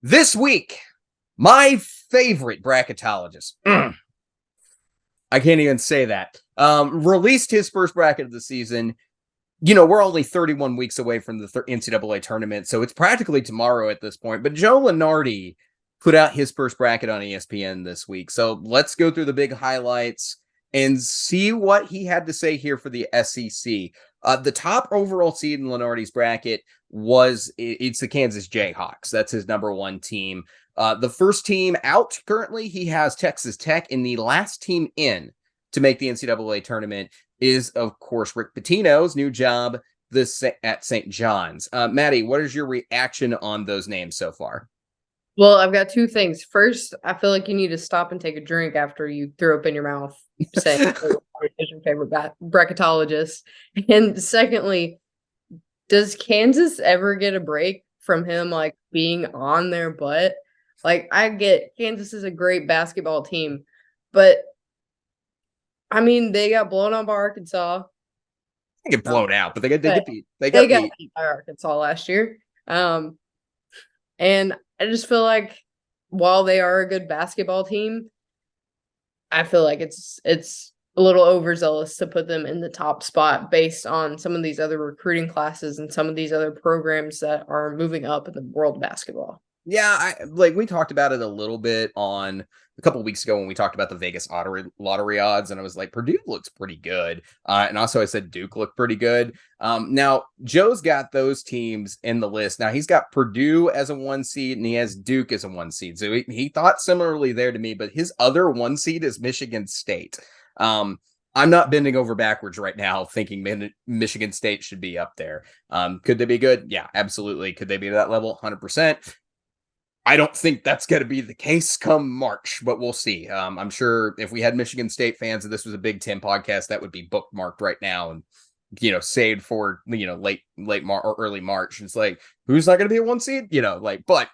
This week, my favorite bracketologist, I can't even say that, released his first bracket of the season. We're only 31 weeks away from the NCAA tournament, so it's practically tomorrow at this point. But Joe Lunardi put out his first bracket on ESPN this week. So let's go through the big highlights and see what he had to say here for the SEC. The top overall seed in Lunardi's bracket it's the Kansas Jayhawks. That's his number one team. The first team out currently, he has Texas Tech, and the last team in to make the NCAA tournament is, of course, Rick Pitino's new job at St. John's. Maddie, what is your reaction on those names so far? Well, I've got two things. First, I feel like you need to stop and take a drink after you throw up in your mouth saying is your favorite bracketologist. And secondly, does Kansas ever get a break from him like being on their butt? Like, I get Kansas is a great basketball team, but I mean, they got blown out by Arkansas. They get blown out, but they got beat. They got beat by Arkansas last year. And I just feel like while they are a good basketball team, I feel like it's a little overzealous to put them in the top spot based on some of these other recruiting classes and some of these other programs that are moving up in the world of basketball. Yeah, we talked about it a little bit on a couple of weeks ago when we talked about the Vegas lottery odds, and I was like, Purdue looks pretty good. And also I said Duke looked pretty good. Now, Joe's got those teams in the list. Now, he's got Purdue as a 1 seed, and he has Duke as a 1 seed. So he thought similarly there to me, but his other 1 seed is Michigan State. I'm not bending over backwards right now thinking Michigan State should be up there. Could they be good? Yeah, absolutely. Could they be at that level? 100%. I don't think that's going to be the case come March, but we'll see. I'm sure if we had Michigan State fans and this was a Big Ten podcast, that would be bookmarked right now and, saved for, late March or early March. It's like, who's not going to be a 1 seed? But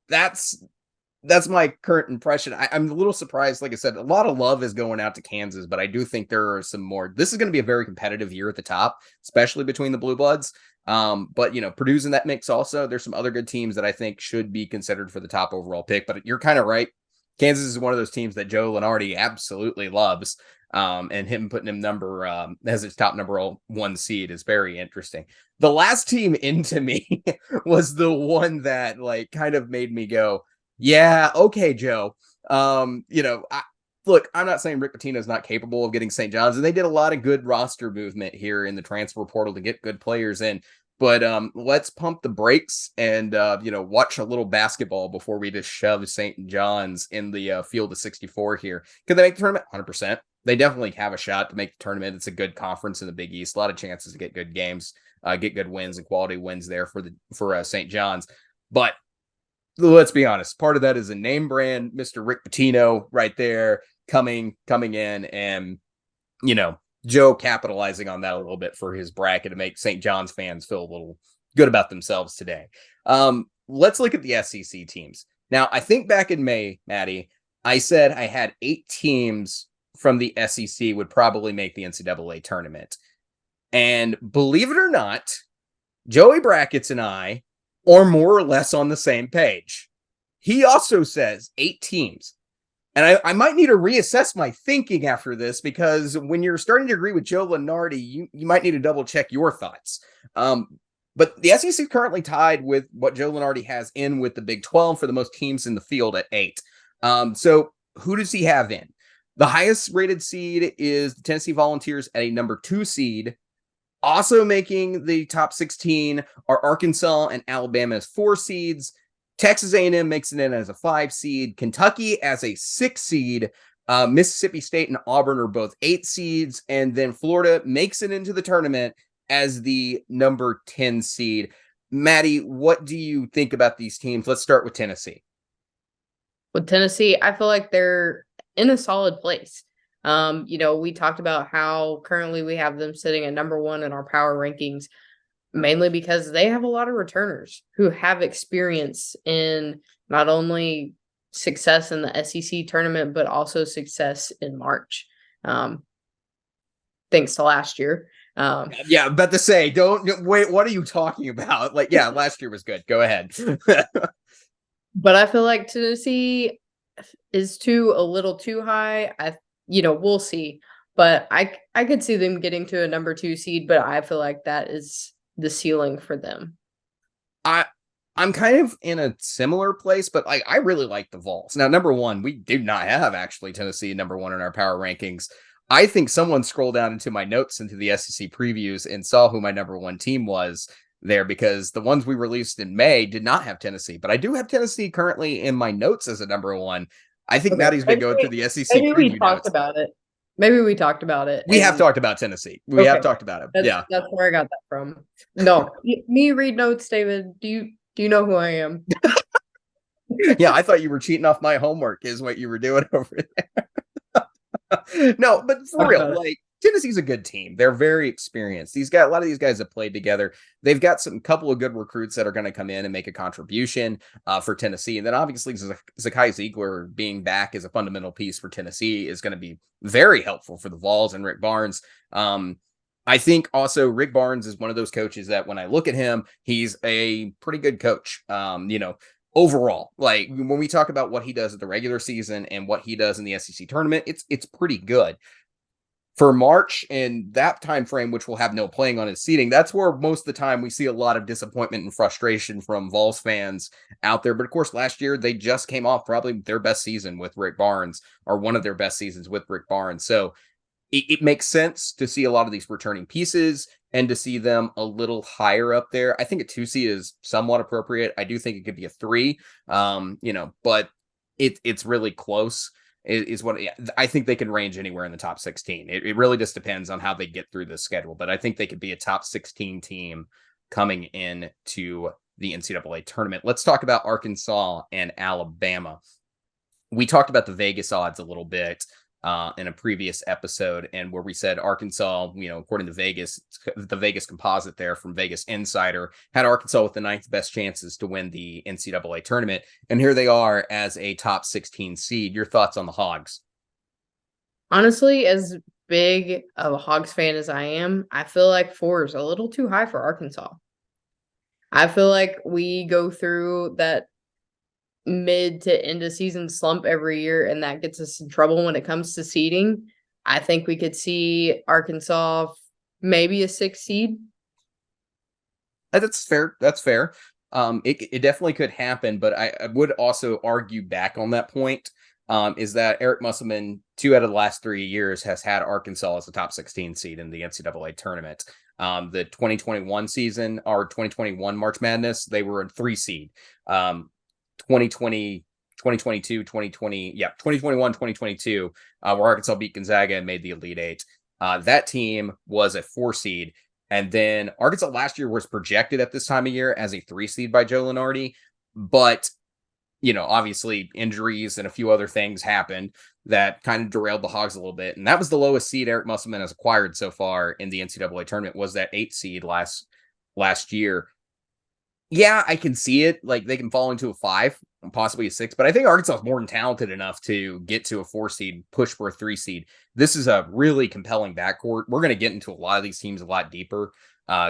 that's my current impression. I'm a little surprised. Like I said, a lot of love is going out to Kansas, but I do think there are some more. This is going to be a very competitive year at the top, especially between the Blue Bloods. But Purdue's in that mix also. There's some other good teams that I think should be considered for the top overall pick, but you're kind of right. Kansas is one of those teams that Joe Lunardi absolutely loves. And him putting him as his top number 1 seed is very interesting. The last team into me was the one that kind of made me go, yeah, okay, Joe. Look, I'm not saying Rick Pitino's not capable of getting St. John's, and they did a lot of good roster movement here in the transfer portal to get good players in. But let's pump the brakes and watch a little basketball before we just shove St. John's in the field of 64 here. Can they make the tournament? 100%. They definitely have a shot to make the tournament. It's a good conference in the Big East. A lot of chances to get good games, get good wins and quality wins there for St. John's. But let's be honest, part of that is a name brand, Mr. Rick Pitino right there coming in, and Joe capitalizing on that a little bit for his bracket to make St. John's fans feel a little good about themselves today. Let's look at the SEC teams. Now, I think back in May, Maddie, I said I had 8 teams from the SEC would probably make the NCAA tournament. And believe it or not, Joey Brackets and I are more or less on the same page. He also says 8 teams. And I might need to reassess my thinking after this, because when you're starting to agree with Joe Lunardi, you might need to double check your thoughts. But the SEC is currently tied with what Joe Lunardi has in with the Big 12 for the most teams in the field at 8. So who does he have in? The highest rated seed is the Tennessee Volunteers at a number 2 seed. Also making the top 16 are Arkansas and Alabama as 4 seeds. Texas A&M makes it in as a 5 seed. Kentucky as a 6 seed. Mississippi State and Auburn are both 8 seeds. And then Florida makes it into the tournament as the number 10 seed. Maddie, what do you think about these teams? Let's start with Tennessee. With Tennessee, I feel like they're in a solid place. We talked about how currently we have them sitting at number 1 in our power rankings, mainly because they have a lot of returners who have experience in not only success in the SEC tournament, but also success in March. Thanks to last year. Yeah, I'm about to say, don't wait. What are you talking about? Last year was good. Go ahead. But I feel like Tennessee is a little too high. We'll see. But I could see them getting to a number 2 seed, but I feel like that is the ceiling for them. I'm kind of in a similar place, but I really like the Vols. Now, number 1, we do not have actually Tennessee number 1 in our power rankings. I think someone scrolled down into my notes into the SEC previews and saw who my number 1 team was there, because the ones we released in May did not have Tennessee, but I do have Tennessee currently in my notes as a number 1. I think Maddie's been going through the SEC maybe preview we talked notes. about it. Maybe we talked about it. We have talked about Tennessee. We have talked about it. That's where I got that from. No, me read notes, David. Do you know who I am? Yeah, I thought you were cheating off my homework is what you were doing over there. No, but for real, like, Tennessee's a good team. They're very experienced. A lot of these guys have played together. They've got couple of good recruits that are going to come in and make a contribution for Tennessee. And then obviously Zakai Ziegler being back as a fundamental piece for Tennessee is going to be very helpful for the Vols and Rick Barnes. I think also Rick Barnes is one of those coaches that when I look at him, he's a pretty good coach. Overall, like when we talk about what he does at the regular season and what he does in the SEC tournament, it's pretty good. For March and that time frame, which will have no playing on his seating, that's where most of the time we see a lot of disappointment and frustration from Vols fans out there. But of course, last year they just came off probably their best season with Rick Barnes, or one of their best seasons with Rick Barnes. So it makes sense to see a lot of these returning pieces and to see them a little higher up there. I think a 2 seed is somewhat appropriate. I do think it could be a 3, but it's really close. Is what I think they can range anywhere in the top 16. It really just depends on how they get through the schedule, but I think they could be a top 16 team coming in to the NCAA tournament. Let's talk about Arkansas and Alabama. We talked about the Vegas odds a little bit in a previous episode, and where we said Arkansas, according to Vegas, the Vegas composite there from Vegas Insider had Arkansas with the 9th best chances to win the NCAA tournament. And here they are as a top 16 seed. Your thoughts on the Hogs? Honestly, as big of a Hogs fan as I am, I feel like 4 is a little too high for Arkansas. I feel like we go through that mid to end of season slump every year, and that gets us in trouble when it comes to seeding. I think we could see Arkansas maybe a 6 seed. That's fair. It definitely could happen, but I would also argue back on that point. Is that Eric Musselman 2 out of the last 3 years has had Arkansas as a top 16 seed in the NCAA tournament. The 2021 season, or 2021 March Madness, they were a 3 seed. 2020, 2022, 2021, 2022, where Arkansas beat Gonzaga and made the Elite 8. That team was a 4 seed. And then Arkansas last year was projected at this time of year as a 3 seed by Joe Lunardi. But, obviously injuries and a few other things happened that kind of derailed the Hogs a little bit. And that was the lowest seed Eric Musselman has acquired so far in the NCAA tournament, was that 8 seed last year. Yeah, I can see it. Like, they can fall into a 5 and possibly a 6, but I think Arkansas is more than talented enough to get to a 4 seed, push for a 3 seed. This is a really compelling backcourt. We're going to get into a lot of these teams a lot deeper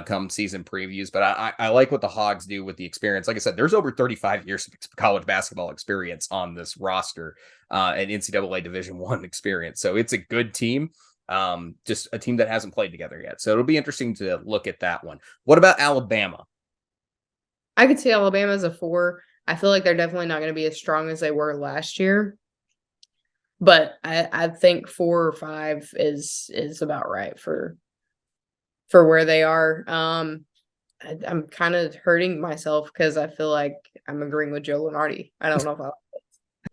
come season previews, but I like what the Hogs do with the experience. Like I said, there's over 35 years of college basketball experience on this roster, and NCAA Division I experience. So it's a good team. Just a team that hasn't played together yet. So it'll be interesting to look at that one. What about Alabama? I could see Alabama as a 4. I feel like they're definitely not going to be as strong as they were last year. But I think 4 or 5 is about right for where they are. I'm kind of hurting myself because I feel like I'm agreeing with Joe Lunardi. I don't know if I like it.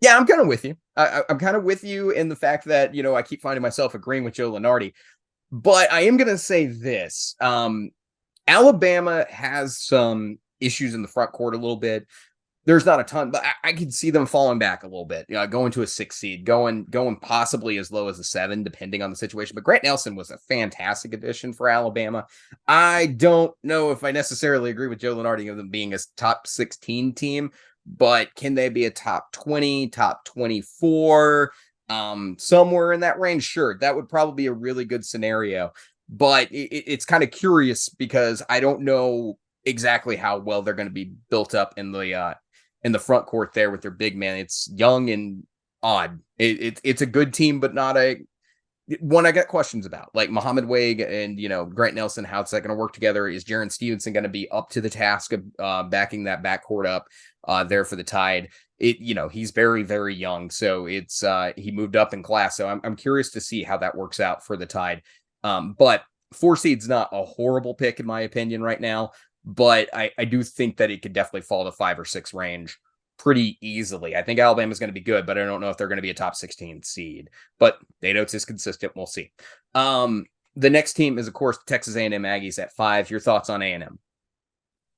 Yeah, I'm kind of with you. I'm kind of with you in the fact that, I keep finding myself agreeing with Joe Lunardi. But I am going to say this. Alabama has some issues in the front court a little bit. There's not a ton, but I could see them falling back a little bit, going to a 6 seed, going possibly as low as a 7, depending on the situation. But Grant Nelson was a fantastic addition for Alabama. I don't know if I necessarily agree with Joe Lunardi of them being a top 16 team, but can they be a top 20, top 24, somewhere in that range? Sure, that would probably be a really good scenario. But it's kind of curious because I don't know exactly how well they're going to be built up in the in the front court there with their big man. It's young and odd. It's a good team, but not a one I got questions about. Like Muhammad Wade and, Grant Nelson, how's that going to work together? Is Jaron Stevenson going to be up to the task of backing that backcourt up there for the Tide? He's very, very young. So it's he moved up in class. So I'm curious to see how that works out for the Tide. But 4 seed's not a horrible pick in my opinion right now. But I do think that it could definitely fall to 5 or 6 range pretty easily. I think Alabama's going to be good, but I don't know if they're going to be a top 16 seed. But Dados is consistent. We'll see. The next team is, of course, Texas A&M Aggies at 5. Your thoughts on A&M?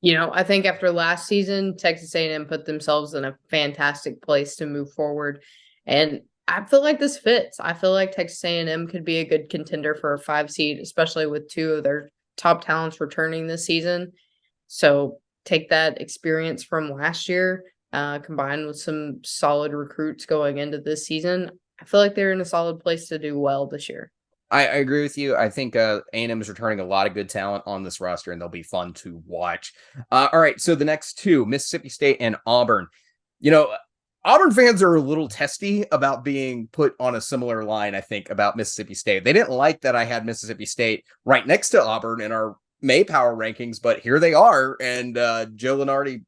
I think after last season, Texas A&M put themselves in a fantastic place to move forward. And I feel like this fits. I feel like Texas A&M could be a good contender for a 5 seed, especially with 2 of their top talents returning this season. So take that experience from last year, combined with some solid recruits going into this season. I feel like they're in a solid place to do well this year. I agree with you. I think A&M is returning a lot of good talent on this roster, and they'll be fun to watch. All right, so the next 2, Mississippi State and Auburn. Auburn fans are a little testy about being put on a similar line, I think, about Mississippi State. They didn't like that I had Mississippi State right next to Auburn in our May Power rankings, but here they are, and Joe Lunardi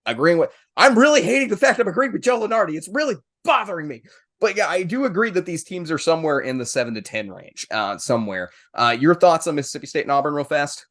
agreeing with... I'm really hating the fact I'm agreeing with Joe Lunardi. It's really bothering me. But yeah, I do agree that these teams are somewhere in the 7 to 10 range, somewhere. Your thoughts on Mississippi State and Auburn real fast?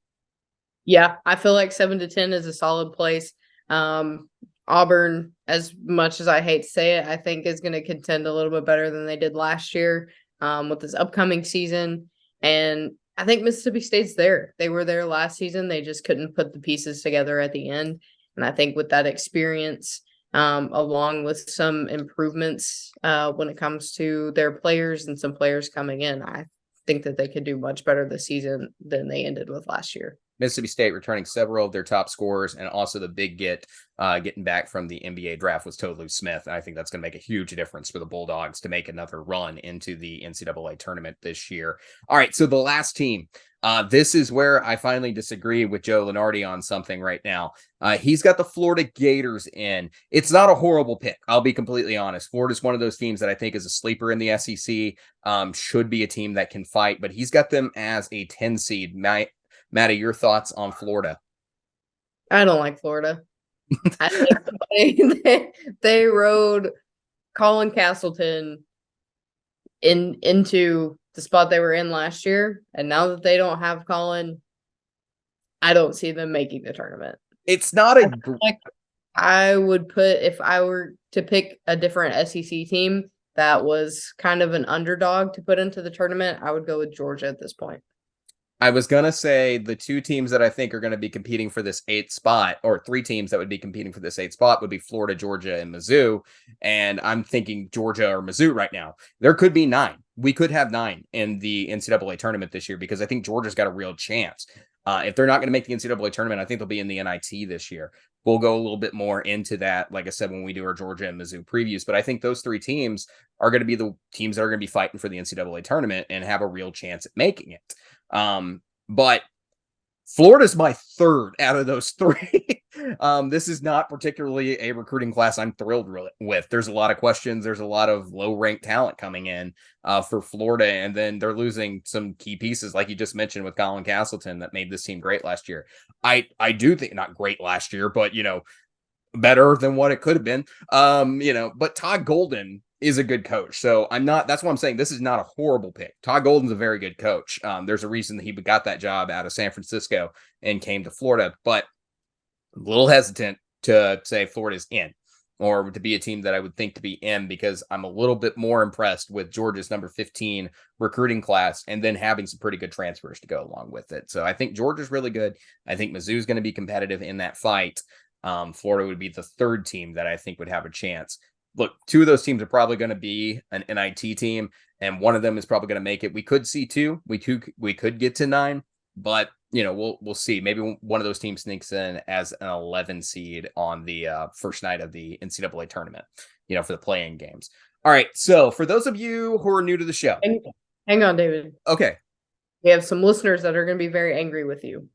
Yeah, I feel like 7 to 10 is a solid place. Auburn, as much as I hate to say it, I think is going to contend a little bit better than they did last year with this upcoming season. And I think Mississippi State's there. They were there last season. They just couldn't put the pieces together at the end. And I think with that experience, along with some improvements when it comes to their players and some players coming in, I think that they could do much better this season than they ended with last year. Mississippi State returning several of their top scorers, and also the big getting back from the NBA draft was Tolu Smith. And I think that's going to make a huge difference for the Bulldogs to make another run into the NCAA tournament this year. All right, so the last team. This is where I finally disagree with Joe Lunardi on something right now. He's got the Florida Gators in. It's not a horrible pick. I'll be completely honest. Florida's one of those teams that I think is a sleeper in the SEC, should be a team that can fight, but he's got them as a 10 seed. Maddie, your thoughts on Florida? I don't like Florida. I think they rode Colin Castleton into the spot they were in last year, and now that they don't have Colin, I don't see them making the tournament. It's not a... I would put, if I were to pick a different SEC team that was kind of an underdog to put into the tournament, I would go with Georgia at this point. I was going to say the 2 teams that I think are going to be competing for this 8th spot, or 3 teams that would be competing for this 8th spot, would be Florida, Georgia, and Mizzou. And I'm thinking Georgia or Mizzou right now. There could be 9. We could have 9 in the NCAA tournament this year, because I think Georgia's got a real chance. If they're not going to make the NCAA tournament, I think they'll be in the NIT this year. We'll go a little bit more into that, like I said, when we do our Georgia and Mizzou previews. But I think those 3 teams are going to be the teams that are going to be fighting for the NCAA tournament and have a real chance at making it. But Florida's my 3rd out of those 3. This is not particularly a recruiting class I'm thrilled with. There's a lot of questions. There's a lot of low-ranked talent coming in for Florida, and then they're losing some key pieces, like you just mentioned with Colin Castleton, that made this team great last year. I do think, not great last year, but, better than what it could have been. But Todd Golden is a good coach. So that's why I'm saying this is not a horrible pick. Todd Golden's a very good coach. There's a reason that he got that job out of San Francisco and came to Florida, but a little hesitant to say Florida's in, or to be a team that I would think to be in, because I'm a little bit more impressed with Georgia's number 15 recruiting class, and then having some pretty good transfers to go along with it. So I think Georgia's really good. I think Mizzou's going to be competitive in that fight. Florida would be the 3rd team that I think would have a chance. Look, 2 of those teams are probably going to be an NIT team, and one of them is probably going to make it. We could see 2. We could get to 9, but we'll see. Maybe one of those teams sneaks in as an 11 seed on the first night of the NCAA tournament, for the play-in games. All right. So for those of you who are new to the show, hang on, David. Okay. We have some listeners that are going to be very angry with you.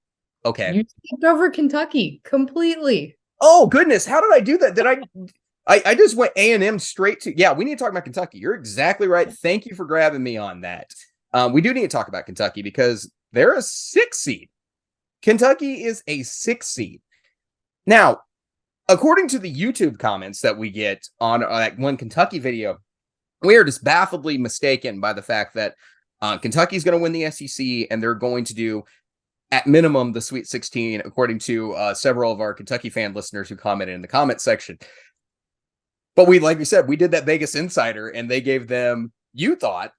Okay. You skipped over Kentucky completely. Oh goodness, how did I do that? Did I just went A&M straight to, yeah, we need to talk about Kentucky. You're exactly right. Thank you for grabbing me on that. We do need to talk about Kentucky because they're a 6 seed. Kentucky is a 6 seed. Now, according to the YouTube comments that we get on that one Kentucky video, we are just baffledly mistaken by the fact that Kentucky's going to win the SEC and they're going to do, at minimum, the Sweet 16, according to several of our Kentucky fan listeners who commented in the comment section. But like we said, we did that Vegas Insider, and they gave them, you thought,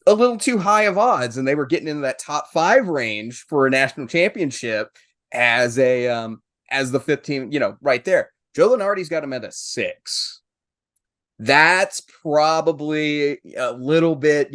a little too high of odds, and they were getting into that top 5 range for a national championship as the 5th team, right there. Joe Lunardi's got them at a 6. That's probably a little bit,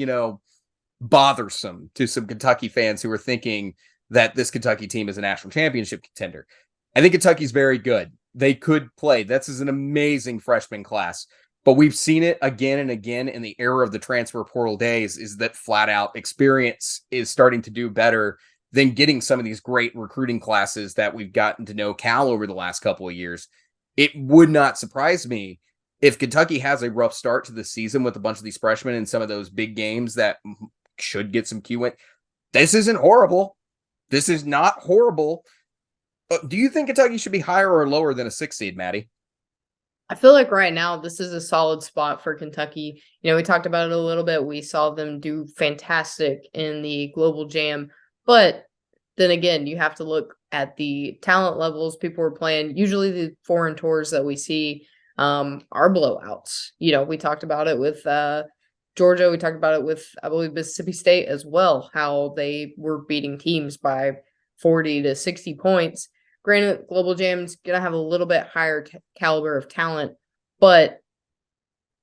bothersome to some Kentucky fans who are thinking that this Kentucky team is a national championship contender. I think Kentucky's very good. They could play. This is an amazing freshman class. But we've seen it again and again in the era of the transfer portal days, is that flat out experience is starting to do better than getting some of these great recruiting classes that we've gotten to know Cal over the last couple of years. It would not surprise me if Kentucky has a rough start to the season with a bunch of these freshmen in some of those big games that should get some Q win. This isn't horrible. This is not horrible. Do you think Kentucky should be higher or lower than a 6 seed, Maddie? I feel like right now this is a solid spot for Kentucky. We talked about it a little bit. We saw them do fantastic in the Global Jam. But then again, you have to look at the talent levels people are playing. Usually the foreign tours that we see are blowouts. We talked about it with Georgia. We talked about it with, I believe, Mississippi State as well, how they were beating teams by 40 to 60 points. Granted, Global Jam's going to have a little bit higher caliber of talent, but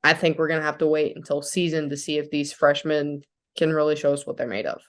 I think we're going to have to wait until season to see if these freshmen can really show us what they're made of.